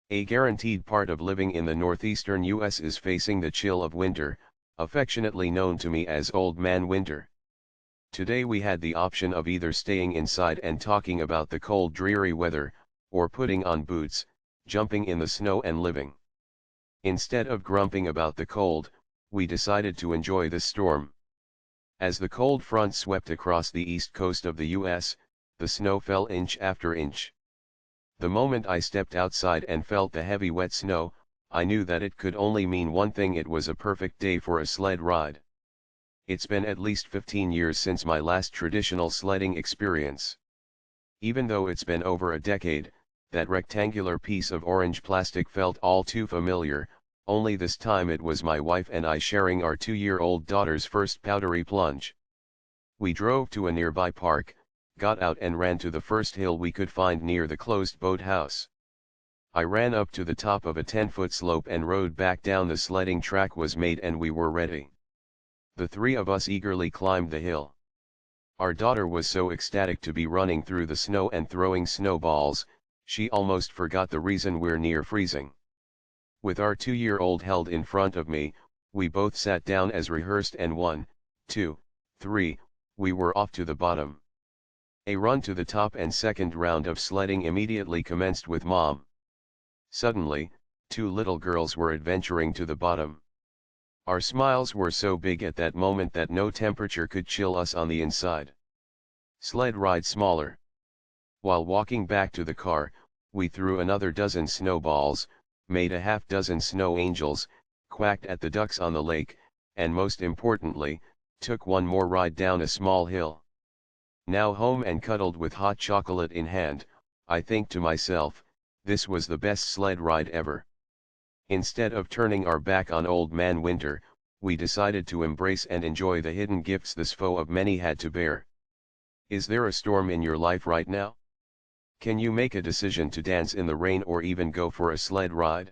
A guaranteed part of living in the northeastern U.S. is facing the chill of winter, affectionately known to me as Old Man Winter. Today we had the option of either staying inside and talking about the cold dreary weather, or putting on boots, jumping in the snow and living. Instead of grumping about the cold, we decided to enjoy the storm. As the cold front swept across the east coast of the U.S., the snow fell inch after inch. The moment I stepped outside and felt the heavy wet snow, I knew that it could only mean one thing: it was a perfect day for a sled ride. It's been at least 15 years since my last traditional sledding experience. Even though it's been over a decade, that rectangular piece of orange plastic felt all too familiar, only this time it was my wife and I sharing our 2-year-old daughter's first powdery plunge. We drove to a nearby park, got out and ran to the first hill we could find near the closed boathouse. I ran up to the top of a 10-foot slope and rode back down. The sledding track was made and we were ready. The three of us eagerly climbed the hill. Our daughter was so ecstatic to be running through the snow and throwing snowballs, she almost forgot the reason we're near freezing. With our 2-year-old held in front of me, we both sat down as rehearsed, and 1, 2, 3, we were off to the bottom. A run to the top and second round of sledding immediately commenced with Mom. Suddenly, 2 little girls were adventuring to the bottom. Our smiles were so big at that moment that no temperature could chill us on the inside. Sled ride smaller. While walking back to the car, we threw another dozen snowballs, made a half-dozen snow angels, quacked at the ducks on the lake, and most importantly, took one more ride down a small hill. Now home and cuddled with hot chocolate in hand, I think to myself, this was the best sled ride ever. Instead of turning our back on Old Man Winter, we decided to embrace and enjoy the hidden gifts this foe of many had to bear. Is there a storm in your life right now? Can you make a decision to dance in the rain or even go for a sled ride?